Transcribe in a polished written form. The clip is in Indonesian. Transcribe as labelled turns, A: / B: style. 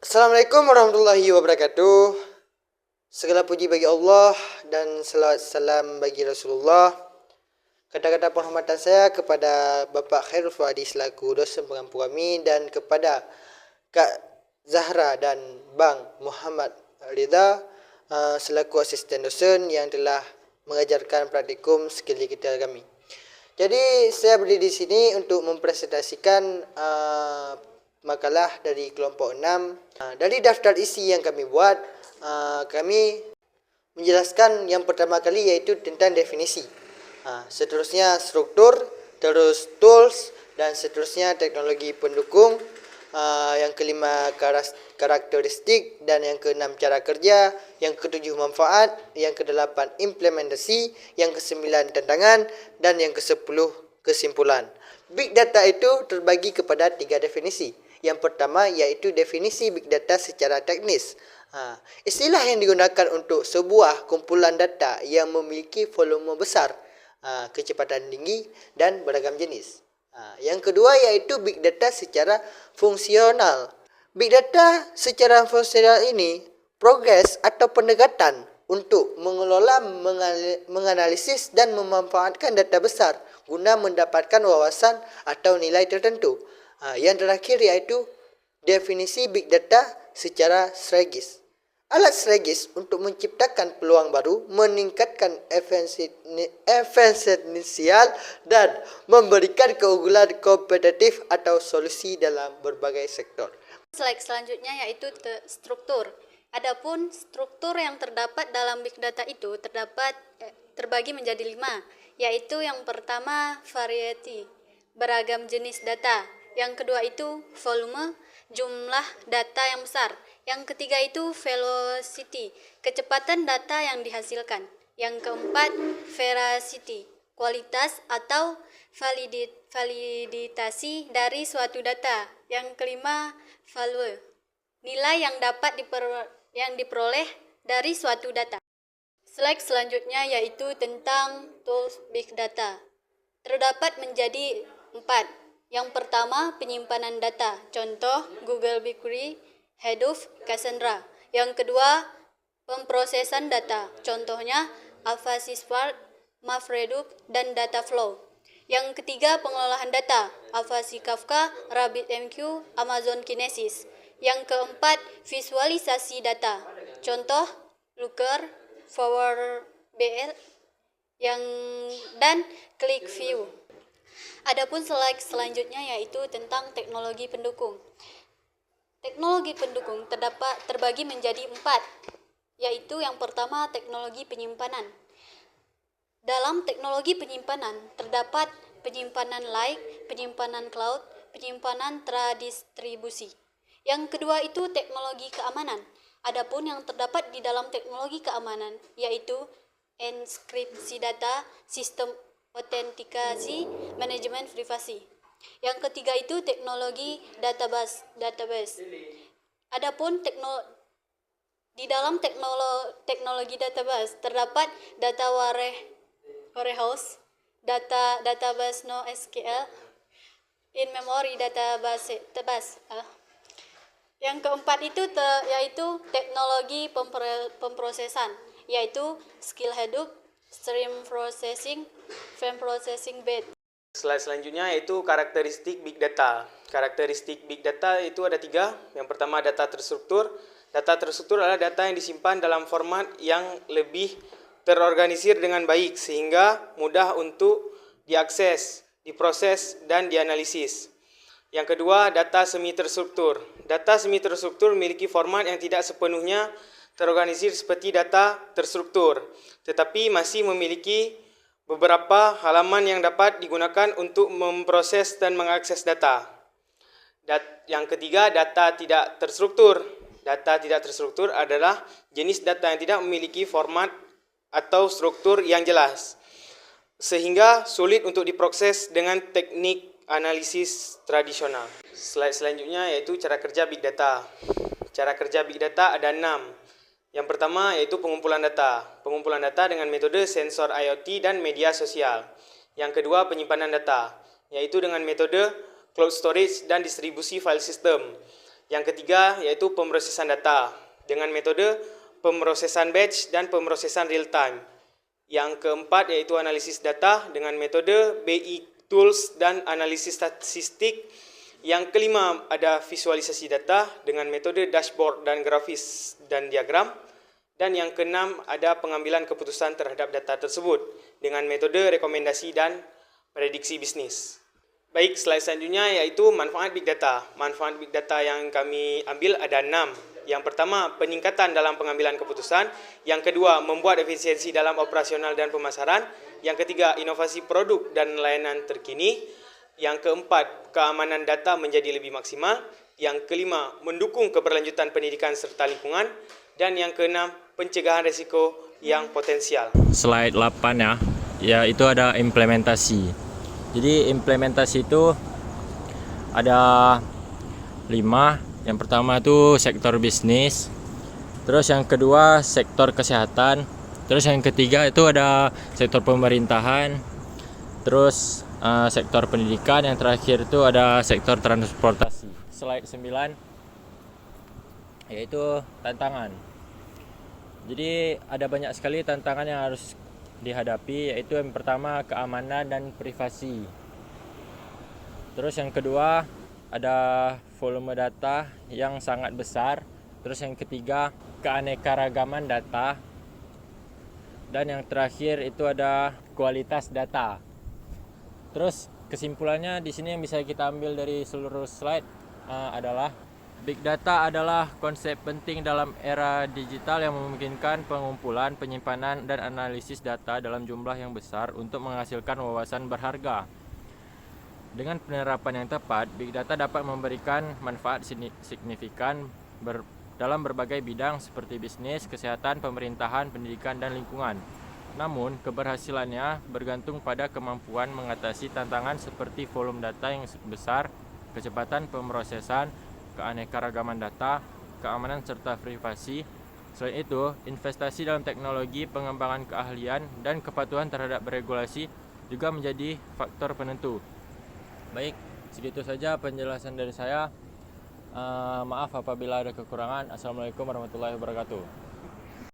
A: Assalamualaikum warahmatullahi wabarakatuh. Segala puji bagi Allah dan salawat salam bagi Rasulullah. Kata-kata penghormatan saya kepada Bapak Khairul Fuadi selaku dosen pengampu kami dan kepada Kak Zahra dan Bang Muhammad Ridha selaku asisten dosen yang telah mengajarkan praktikum skill digital kami. Jadi saya berdiri di sini untuk mempresentasikan makalah dari kelompok 6. Dari daftar isi yang kami buat, kami menjelaskan yang pertama kali yaitu tentang definisi. Seterusnya struktur, terus tools, dan seterusnya teknologi pendukung. Yang kelima karakteristik, dan yang keenam cara kerja, yang ketujuh manfaat, yang kedelapan implementasi, yang kesembilan tantangan, dan yang kesepuluh kesimpulan. Big data itu terbagi kepada 3 definisi. Yang pertama yaitu definisi big data secara teknis. Istilah yang digunakan untuk sebuah kumpulan data yang memiliki volume besar, kecepatan tinggi, dan beragam jenis. Yang kedua yaitu big data secara fungsional. Big data secara fungsional ini progres atau pendekatan untuk mengelola, menganalisis dan memanfaatkan data besar guna mendapatkan wawasan atau nilai tertentu. Yang terakhir yaitu definisi big data secara strategis. Alat strategis untuk menciptakan peluang baru, meningkatkan efisiensial dan memberikan keunggulan kompetitif atau solusi dalam berbagai sektor.
B: Slide selanjutnya yaitu struktur. Adapun struktur yang terdapat dalam big data itu terbagi menjadi 5, yaitu yang pertama variety, beragam jenis data. Yang kedua itu volume, jumlah data yang besar. Yang ketiga itu velocity, kecepatan data yang dihasilkan. Yang keempat veracity, kualitas atau validitasi dari suatu data. Yang kelima value, nilai yang dapat diperoleh dari suatu data. Slide selanjutnya yaitu tentang tools big data. Terdapat menjadi 4. Yang pertama, penyimpanan data. Contoh, Google BigQuery, Hadoop, Cassandra. Yang kedua, pemrosesan data. Contohnya, Apache Spark, MapReduce, dan Dataflow. Yang ketiga, pengelolaan data. Apache Kafka, RabbitMQ, Amazon Kinesis. Yang keempat, visualisasi data. Contoh, Looker, PowerBL, dan QlikView. Adapun slide selanjutnya yaitu tentang teknologi pendukung. Teknologi pendukung terbagi menjadi 4, yaitu yang pertama teknologi penyimpanan. Dalam teknologi penyimpanan terdapat penyimpanan lake, penyimpanan cloud, penyimpanan terdistribusi. Yang kedua itu teknologi keamanan. Adapun yang terdapat di dalam teknologi keamanan yaitu enkripsi data, sistem autentikasi, manajemen privasi. Yang ketiga itu teknologi database. Adapun di dalam teknologi database terdapat data warehouse, database NoSQL, in-memory database. Yang keempat itu yaitu teknologi pemrosesan, yaitu skill Hadoop, stream processing, frame processing bed.
C: Slide selanjutnya yaitu karakteristik big data. Karakteristik big data itu ada 3. Yang pertama data terstruktur. Data terstruktur adalah data yang disimpan dalam format yang lebih terorganisir dengan baik sehingga mudah untuk diakses, diproses, dan dianalisis. Yang kedua data semi terstruktur. Data semi terstruktur memiliki format yang tidak sepenuhnya terorganisir seperti data terstruktur, tetapi masih memiliki beberapa halaman yang dapat digunakan untuk memproses dan mengakses data. Yang ketiga, data tidak terstruktur. Data tidak terstruktur adalah jenis data yang tidak memiliki format atau struktur yang jelas, sehingga sulit untuk diproses dengan teknik analisis tradisional. Slide selanjutnya yaitu cara kerja big data. Cara kerja big data ada 6. Yang pertama yaitu pengumpulan data. Pengumpulan data dengan metode sensor IoT dan media sosial. Yang kedua penyimpanan data, yaitu dengan metode cloud storage dan distribusi file system. Yang ketiga yaitu pemrosesan data dengan metode pemrosesan batch dan pemrosesan real time. Yang keempat yaitu analisis data dengan metode BI tools dan analisis statistik. Yang kelima ada visualisasi data dengan metode dashboard dan grafis dan diagram. Dan yang keenam ada pengambilan keputusan terhadap data tersebut dengan metode rekomendasi dan prediksi bisnis. Baik, slide selanjutnya yaitu manfaat Big Data. Manfaat Big Data yang kami ambil ada 6. Yang pertama, peningkatan dalam pengambilan keputusan. Yang kedua, membuat efisiensi dalam operasional dan pemasaran. Yang ketiga, inovasi produk dan layanan terkini. Yang keempat, keamanan data menjadi lebih maksimal. Yang kelima, mendukung keberlanjutan pendidikan serta lingkungan. Dan yang keenam, pencegahan risiko yang potensial.
D: Slide 8 ya itu ada implementasi. Jadi implementasi itu ada 5. Yang pertama itu sektor bisnis, terus yang kedua sektor kesehatan, terus yang ketiga itu ada sektor pemerintahan, terus sektor pendidikan, yang terakhir itu ada sektor transportasi. Slide 9 yaitu tantangan. Jadi ada banyak sekali tantangan yang harus dihadapi, yaitu yang pertama keamanan dan privasi. Terus yang kedua ada volume data yang sangat besar. Terus yang ketiga keanekaragaman data. Dan yang terakhir itu ada kualitas data. Terus kesimpulannya di sini yang bisa kita ambil dari seluruh slide adalah Big Data adalah konsep penting dalam era digital yang memungkinkan pengumpulan, penyimpanan, dan analisis data dalam jumlah yang besar untuk menghasilkan wawasan berharga. Dengan penerapan yang tepat, Big Data dapat memberikan manfaat signifikan dalam berbagai bidang seperti bisnis, kesehatan, pemerintahan, pendidikan, dan lingkungan. Namun, keberhasilannya bergantung pada kemampuan mengatasi tantangan seperti volume data yang besar, kecepatan pemrosesan, keanekaragaman data, keamanan serta privasi. Selain itu, investasi dalam teknologi, pengembangan keahlian, dan kepatuhan terhadap regulasi juga menjadi faktor penentu. Baik, segitu saja penjelasan dari saya. Maaf apabila ada kekurangan. Assalamualaikum warahmatullahi wabarakatuh.